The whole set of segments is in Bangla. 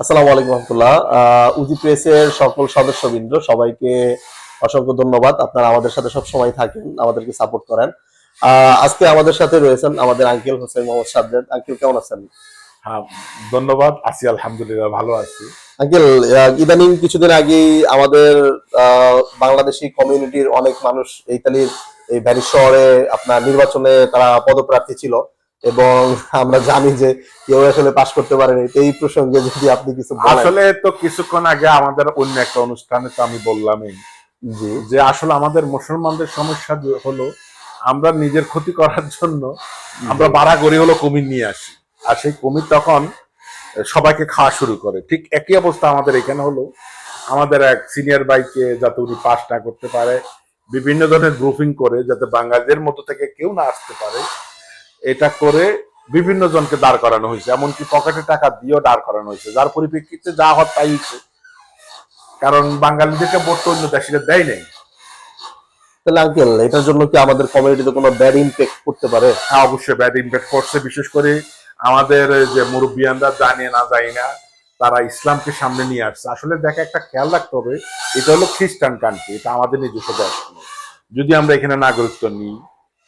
আসসালামু আলাইকুম রহমতুল্লাহ। উজি প্রেসের সকল সদস্যবৃন্দ সবাইকে অসংখ্য ধন্যবাদ। আপনারা আমাদের সাথে সব সময় থাকেন, আমাদেরকে সাপোর্ট করেন। আজকে আমাদের সাথে রয়েছেন আমাদের আঙ্কেল হোসেন মোহাম্মদ সাজ্জাদ। আঙ্কেল কেমন আছেন? হ্যাঁ, ধন্যবাদ। আছি, আলহামদুলিল্লাহ ভালো আছি। আঙ্কেল, ইদানিং কিছুদিন আগেই আমাদের বাংলাদেশি কমিউনিটির অনেক মানুষ ইতালির এই প্যারিস শহরে আপনার নির্বাচনে তারা পদপ্রার্থী ছিল এবং আমরা জানি যে কেউ আসলে পাশ করতে পারেনি। তো এই প্রসঙ্গে যদি আপনি কিছু বলেন। আসলে তো কিছুক্ষণ আগে আমাদের অন্য একটা অনুষ্ঠানে তো আমি বললামই জি, যে আসলে আমাদের মুসলমানদের সমস্যা হলো আমরা নিজের ক্ষতি করার জন্য আমরা বাড়াগড়ি হলো কুমির নিয়ে আসি, আর সেই কুমির তখন সবাইকে খাওয়া শুরু করে। ঠিক একই অবস্থা আমাদের এখানে হলো। আমাদের এক সিনিয়র ভাইকে যাতে উনি পাস না করতে পারে, বিভিন্ন ধরনের গ্রুপিং করে যাতে বাঙালিদের মধ্যে থেকে কেউ না আসতে পারে, এটা করে বিভিন্ন জনকে দাঁড় করানো হয়েছে, এমনকি পকেটে টাকা দিয়েও দাঁড় করানো হয়েছে, যার পরিপ্রেক্ষিতে যা হওয়ার তাই হয়েছে। কারণ বাঙালিদেরকে ভোট তো অন্য দেশে দেয় নাই। তাহলে আঙ্কেল এটার জন্য কি আমাদের কমিউনিটিতে কোনো ব্যাড ইমপ্যাক্ট করতে পারে? হ্যাঁ, অবশ্যই ব্যাড ইম্প্যাক্ট করছে। বিশেষ করে আমাদের যে মুরব্বিয়ানরা জানে না যায় না, তারা ইসলামকে সামনে নিয়ে আসছে। আসলে দেখে একটা খেয়াল রাখতে হবে, এটা হলো খ্রিস্টান কান্ট্রি, এটা আমাদের নিজস্ব দেশ নয়। যদি আমরা এখানে নাগরিকত্ব নিই,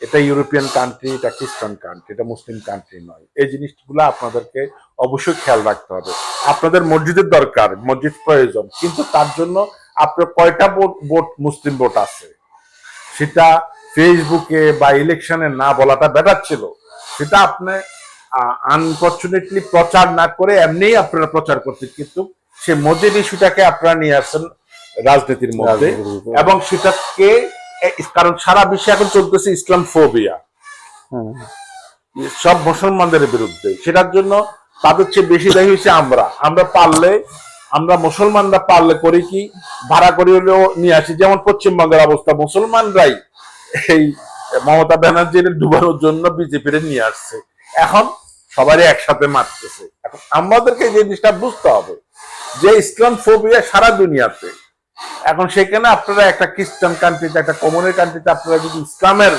এটা ইউরোপিয়ান কান্ট্রি, এটা খ্রিস্টান কান্ট্রি, এটা মুসলিম কান্ট্রি নয়। এই জিনিসগুলো আপনাদেরকে অবশ্যই খেয়াল রাখতে হবে। আপনাদের মসজিদের দরকার, মসজিদ প্রয়োজন, কিন্তু তার জন্য আপনার কয়টা ভোট মুসলিম ভোট আছে সেটা ফেসবুকে বা ইলেকশনে না বলাটা বেটার ছিল। সেটা আপনি আনফর্চুনেটলি প্রচার না করে এমনিই আপনারা প্রচার করতে, কিন্তু সে মসজিদ ইস্যুটাকে আপনারা নিয়ে আসছেন রাজনীতির মধ্যে, এবং সেটাকে, কারণ সারা বিশ্বে এখন চলতেছে ইসলাম ফোবিয়া, সব মুসলমানদের বিরুদ্ধে। সেটার জন্য তাদের চেয়ে বেশি দায়ী হয়েছে আমরা পারলে, আমরা মুসলমানরা পারলে করি কি, ভাড়া করে হলেও নিয়ে আসি। যেমন পশ্চিমবঙ্গের অবস্থা, মুসলমানরাই এই মমতা ব্যানার্জির ডুবানোর জন্য বিজেপির নিয়ে আসছে, এখন সবারই একসাথে মারতেছে। এখন আমাদেরকে যে জিনিসটা বুঝতে হবে যে ইসলাম ফোবিয়া সারা দুনিয়াতে। এখন সেখানে আপনারা একটা খ্রিস্টান কান্ট্রিতে, একটা কমিউনিস্ট কান্ট্রিতে আপনারা যদি ইসলামের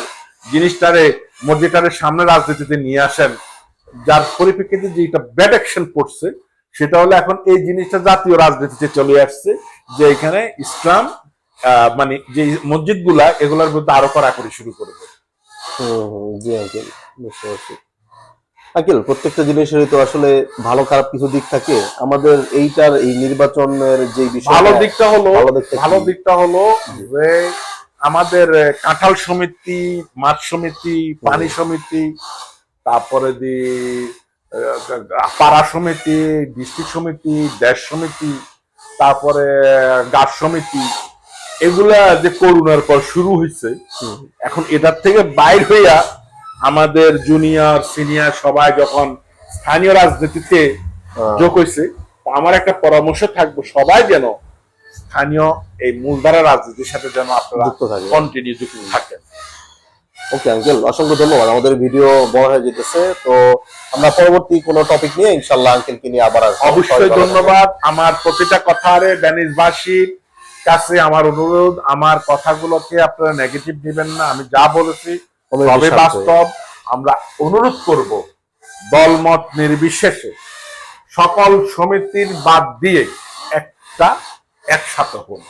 জিনিসটারে, মসজিদটারে সামনে রাজনীতিতে নিয়ে আসেন, যার পরিপ্রেক্ষিতে যেটা ব্যাড অ্যাকশন পড়ছে, সেটা হলো এখন এই জিনিসটা জাতীয় রাজনীতিতে চলে আসছে, যে এখানে ইসলাম মানে যে মসজিদ গুলা, এগুলোর বিরুদ্ধে আরো কড়াকড়ি শুরু করবে। জি আঙ্কেল, বুঝতে পারছি। আঙ্কেল, প্রত্যেকটা জিনিসেরই তো আসলে ভালো খারাপ কিছু দিক থাকে। আমাদের এইটার এই নির্বাচনের যে বিষয়, ভালো দিকটা হলো যে আমাদের কাঁঠাল সমিতি, মাঠ সমিতি, পানি সমিতি, তারপরে পাড়া সমিতি, ডিস্ট্রিক্ট সমিতি, দেশ সমিতি, তারপরে গাছ সমিতি, এগুলা যে করোনার পর শুরু হয়েছে, এখন এটার থেকে বাইর হইয়া আমাদের জুনিয়র সিনিয়র সবাই যখন স্থানীয় রাজনীতিতে যোগ হয়েছে, আমার একটা পরামর্শ থাকবে, সবাই যেন স্থানীয় এই মূলধারা রাজনীতির সাথে যেন আপনারা কন্টিনিউ যুক্ত থাকেন। ওকে আঙ্কেল, অসংখ্য ধন্যবাদ। আমাদের ভিডিও বড় হয়ে যেতেছে, তো আমরা পরবর্তী কোনো টপিক নিয়ে ইনশাআল্লাহ আঙ্কেলকে নিয়ে আবার আসবো। অবশ্যই ধন্যবাদ। আমার প্রতিটা কথারে ড্যানিশবাসীর কাছে আমার অনুরোধ, আমার কথাগুলোকে আপনারা নেগেটিভ দিবেন না। আমি যা বলেছি সবই বাস্তব। আমরা অনুরোধ করব, দলমত নির্বিশেষে সকল সমিতির বাদ দিয়ে একসাথে হন।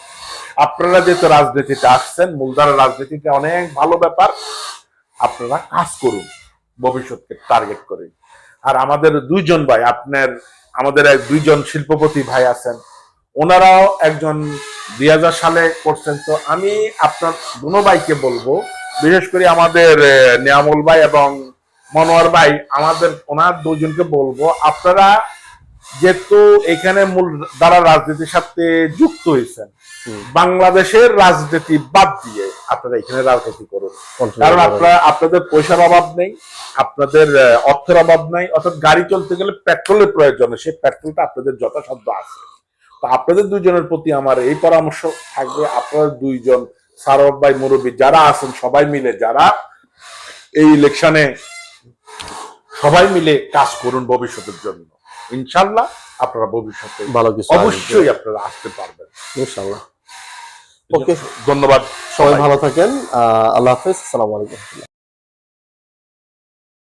আপনারা যেহেতু রাজনীতিতে আসছেন, মূলধারা রাজনীতিতে অনেক ভালো ব্যাপার, আপনারা কাজ করুন ভবিষ্যৎকে টার্গেট করে। আর আমাদের দুইজন ভাই, আমাদের দুইজন শিল্পপতি ভাই আছেন, ওনারাও একজন 2000 সালে করছেন। তো আমি আপনার দুনো ভাইকে বলবো, বিশেষ করে আমাদের নিয়ামুল ভাই এবং মনোয়ার ভাই, ওনার দুজনকে বলবো, আপনারা যেহেতু এখানে মূল দ্বারা রাজনীতির সাথে যুক্ত হয়েছেন, বাংলাদেশের রাজনীতি বাদ দিয়ে আপনারা এখানে রাজনীতি করুন। কারণ আপনাদের পয়সার অভাব নেই, আপনাদের অর্থের অভাব নাই, অর্থাৎ গাড়ি চলতে গেলে পেট্রোলের প্রয়োজন, সেই পেট্রোলটা আপনাদের যথাসাধ্য আছে। তো আপনাদের দুইজনের প্রতি আমার এই পরামর্শ থাকবে, আপনারা দুইজন সারব ভাই, মুরব্বী যারা আছেন, সবাই মিলে, যারা এই ইলেকশনে সবাই মিলে কাজ করুন ভবিষ্যতের জন্য। ইনশাল্লাহ আপনারা ভবিষ্যতে ভালো কিছু অবশ্যই আপনারা আসতে পারবেন ইনশাআল্লাহ। ওকে, ধন্যবাদ, সবাই ভালো থাকেন। আল্লাহ হাফেজ, আসসালামু আলাইকুম।